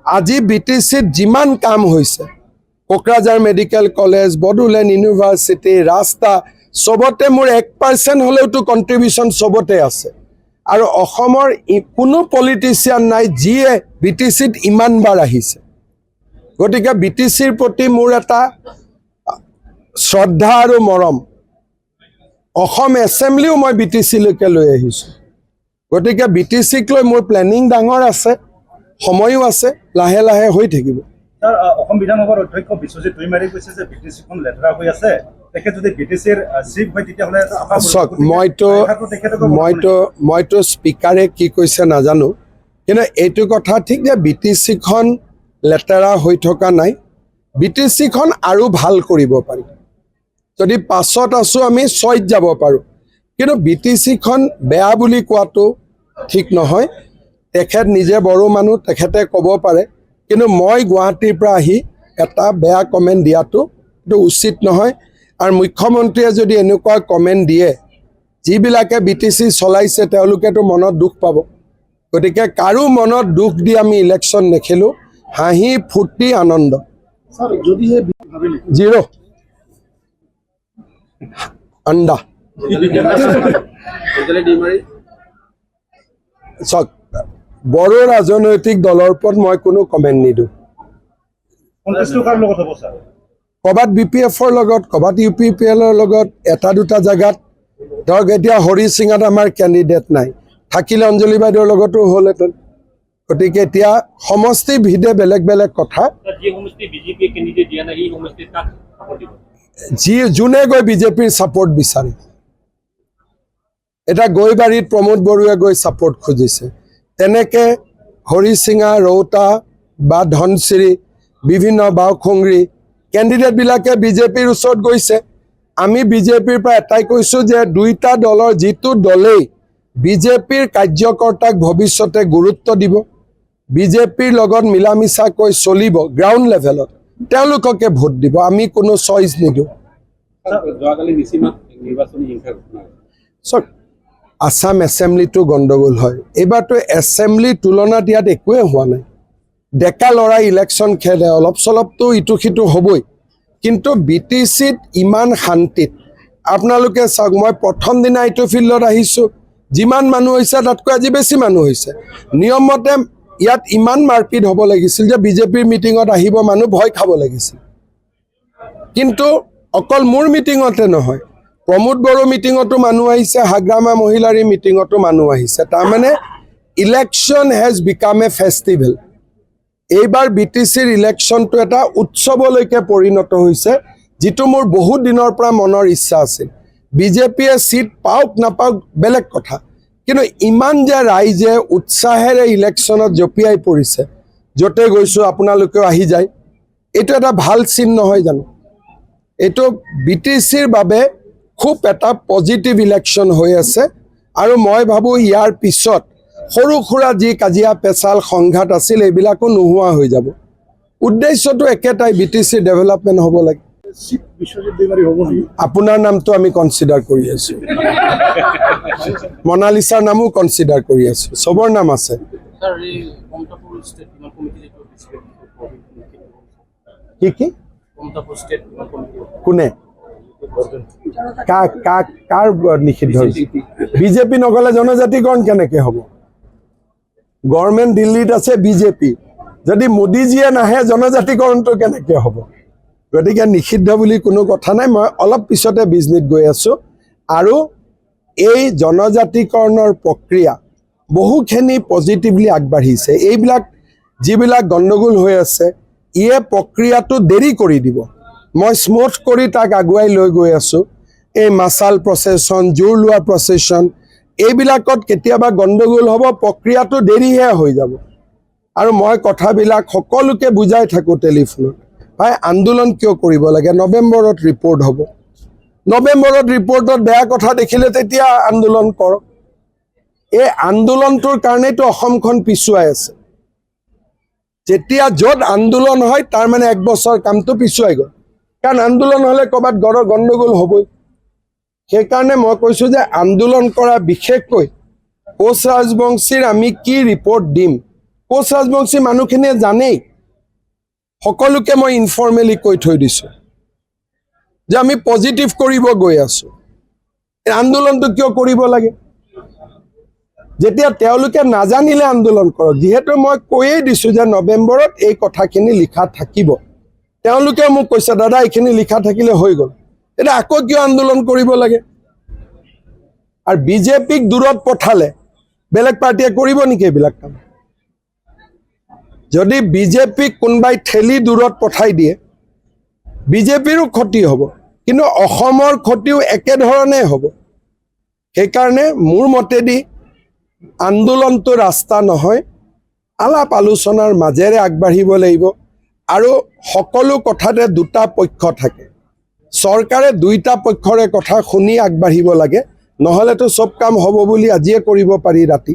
আজি বিটিচিত যিমান কাম হৈছে Kokrajhar medical college Bodoland university ৰাস্তা সবতে মোৰ 1% হলেওতো কন্ট্ৰিবিউশন সবতে আছে আৰু অসমৰ কোনো পলিটিচিয়ান নাই যিয়ে বিটিচিত ইমান বাৰ আহিছে গতিকে বিটিচিৰ প্ৰতি মোৰ এটা শ্ৰদ্ধা আৰু মৰম অসম এছেম্বলিও মই বিটিচিলৈকে লৈ আহিছোঁ গতিকে বিটিচিক লৈ মোৰ প্লেনিং ডাঙৰ আছে সময়ও আছে লাহে লাহে হৈ থাকিব স্যাৰ অসম বিধানসভাৰ অধ্যক্ষ বিশ্বজিৎ দৈমাৰী কৈছে যে বিটিচিখন লেতেৰা হৈ আছে তেখেত যদি বিটিচিৰ চিফ হয় তেতিয়াহ'লে চক মইতো স্পীকাৰে কি কৈছে নাজানো কিন্তু এইটো কথা ঠিক যে বিটিচিখন লেতেৰা হৈ থকা নাই বিটিচিখন আৰু ভাল কৰিব পাৰি যদি পাছত আছো আমি 6ত যাব পাৰোঁ কিন্তু বিটিচিখন বেয়া বুলি কোৱাটো ঠিক নহয় তেখেত নিজে বড়ো মানুহ তেখেতে ক'ব পাৰে কিন্তু মই গুৱাহাটীৰ পৰা আহি এটা বেয়া কমেণ্ট দিয়াটো এইটো উচিত নহয় আৰু মুখ্যমন্ত্ৰীয়ে যদি এনেকুৱা কমেণ্ট দিয়ে যিবিলাকে বিটিচি চলাইছে তেওঁলোকেতো মনত দুখ পাব গতিকে কাৰো মনত দুখ দি আমি ইলেকশ্যন নেখেলোঁ হাঁহি ফূৰ্তি আনন্দ জিৰ' আণ্ডা চক বড়ো ৰাজনৈতিক দলৰ ওপৰত মই কোনো কমেণ্ট নিদিওঁ ক'ৰবাত BPFৰ লগত ক'ৰবাত UPPLৰ লগত এটা দুটা জেগাত ধৰক এতিয়া হৰি সিঙত আমাৰ কেণ্ডিডেট নাই থাকিলে অঞ্জলি বাইদেউৰ লগতো হ'লহেঁতেন গতিকে এতিয়া সমষ্টি ভিদে বেলেগ বেলেগ কথা যোনে গৈ বিজেপিৰ ছাপোৰ্ট বিচাৰে এটা গৈবাৰীত প্ৰমোদ বড়োৱে গৈ ছাপোৰ্ট খুজিছে তেনেকে হৰি সিঙা ৰৌতা বা ধনশিৰি বিভিন্ন বাওখুংৰি কেণ্ডিডেটবিলাকে বিজেপিৰ ওচৰত গৈছে আমি বিজেপিৰ পৰা এটাই কৈছোঁ যে দুইটা দলৰ যিটো দলেই বিজেপিৰ কাৰ্যকৰ্তাক ভৱিষ্যতে গুৰুত্ব দিব বিজেপিৰ লগত মিলা মিছাকৈ চলিব গ্ৰাউণ্ড লেভেলত তেওঁলোককে ভোট দিব আমি কোনো চইচ নিদিওঁ আসাম এছেম্বলিটো গণ্ডগোল হয় এইবাৰতো এছেম্বলিৰ তুলনাত ইয়াত একোৱে হোৱা নাই ডেকা ল'ৰা ইলেকশ্যন খেলে অলপ চলপতো ইটো সিটো হ'বই কিন্তু বিটিচিত ইমান শান্তিত আপোনালোকে চাওক মই প্ৰথম দিনা এইটো ফিল্ডত আহিছোঁ যিমান মানুহ হৈছে তাতকৈ আজি বেছি মানুহ হৈছে নিয়মমতে ইয়াত ইমান মাৰপিট হ'ব লাগিছিল যে বিজেপিৰ মিটিঙত আহিব মানুহ ভয় খাব লাগিছিল কিন্তু অকল মোৰ মিটিঙতে নহয় প্ৰমোদ বড়ো মিটিঙতো মানুহ আহিছে হাগ্ৰামা মহিলাৰী মিটিঙতো মানুহ আহিছে তাৰমানে election has become a festival এইবাৰ বিটিচিৰ ইলেকশ্যনটো এটা উৎসৱলৈকে পৰিণত হৈছে যিটো মোৰ বহুত দিনৰ পৰা মনৰ ইচ্ছা আছিল বিজেপিয়ে চিট পাওক নাপাওক বেলেগ কথা কিন্তু ইমান যে ৰাইজে উৎসাহেৰে ইলেকশ্যনত জঁপিয়াই পৰিছে য'তে গৈছোঁ আপোনালোকেও আহি যায় এইটো এটা ভাল চিন নহয় জানো এইটো বিটিচিৰ বাবে খুব এটা পজিটিভ ইলেকশ্যন হৈ আছে আৰু মই ভাবোঁ ইয়াৰ পিছত সৰু সুৰা যি কাজিয়া পেচাল সংঘাত আছিল এইবিলাকো নোহোৱা হৈ যাব উদ্দেশ্যটো একেটাই বিটিচি ডেভেলপমেণ্ট হ'ব লাগে আপোনাৰ নামটো আমি কনচিডাৰ কৰি আছোঁ মনালিছাৰ নামো কনচিডাৰ কৰি আছোঁ চবৰ নাম আছে কি কোনে কাৰ নিষিদ্ধ বিজেপি নগ'লে জনজাতিকৰণ কেনেকৈ হ'ব গভৰ্ণমেণ্ট দিল্লীত আছে বিজেপি যদি মোদীজীয়ে নাহে জনজাতিকৰণটো কেনেকৈ হ'ব গতিকে নিষিদ্ধ বুলি কোনো কথা নাই মই অলপ পিছতে বিজনীত গৈ আছোঁ আৰু এই জনজাতিকৰণৰ প্ৰক্ৰিয়া বহুখিনি পজিটিভলি আগবাঢ়িছে এইবিলাক যিবিলাক গণ্ডগোল হৈ আছে ইয়ে প্ৰক্ৰিয়াটো দেৰি কৰি দিব মই স্মুথ কৰি তাক আগুৱাই লৈ গৈ আছোঁ এই মাছাল প্ৰচেছন জোৰ লোৱা প্ৰচেছন এইবিলাকত কেতিয়াবা গণ্ডগোল হ'ব প্ৰক্ৰিয়াটো দেৰিহে হৈ যাব আৰু মই কথাবিলাক সকলোকে বুজাই থাকোঁ টেলিফোনত ভাই আন্দোলন কিয় কৰিব লাগে নৱেম্বৰত ৰিপৰ্ট হ'ব নৱেম্বৰত ৰিপৰ্টত বেয়া কথা দেখিলে তেতিয়া আন্দোলন কৰক এই আন্দোলনটোৰ কাৰণেতো অসমখন পিছুৱাই আছে যেতিয়া য'ত আন্দোলন হয় তাৰ মানে 1 বছৰ কামটো পিছুৱাই গ'ল কাৰণ আন্দোলন হ'লে ক'ৰবাত গণ্ডগোল হ'বই সেইকাৰণে মই কৈছোঁ যে আন্দোলন কৰা বিশেষকৈ কোচ ৰাজবংশীৰ আমি কি ৰিপৰ্ট দিম কোচ ৰাজবংশী মানুহখিনিয়ে জানেই, সকলোকে মই ইনফৰ্মেলি কৈ থৈ দিছোঁ যে আমি পজিটিভ কৰিব গৈ আছোঁ। এই আন্দোলনটো কিয় কৰিব লাগে? যেতিয়া তেওঁলোকে নাজানিলে আন্দোলন কৰক। যিহেতু মই কৈয়ে দিছোঁ যে নৱেম্বৰত এই কথাখিনি লিখা থাকিব, তেওঁলোকে মোক কৈছে দাদা এইখিনি লিখা থাকিলে হৈ গ'ল, এতিয়া আকৌ কিয় আন্দোলন কৰিব লাগে? আৰু বিজেপিক দূৰত পঠালে বেলেগ পাৰ্টীয়ে কৰিব নেকি এইবিলাক কাম? যদি বিজেপিক কোনোবাই ঠেলি দূৰত পঠাই দিয়ে বিজেপিৰো ক্ষতি হ'ব, কিন্তু অসমৰ ক্ষতিও একেধৰণে হ'ব। সেইকাৰণে মোৰ মতেদি আন্দোলনটো ৰাস্তা নহয়, আলাপ আলোচনাৰ মাজেৰে আগবাঢ়িব লাগিব। আৰু সকলো কথাতে দুটা পক্ষ থাকে, চৰকাৰে দুইটা পক্ষৰে কথা শুনি আগবাঢ়িব লাগে, নহ'লেতো চব কাম হ'ব বুলি আজিয়ে কৰিব পাৰি ৰাতি।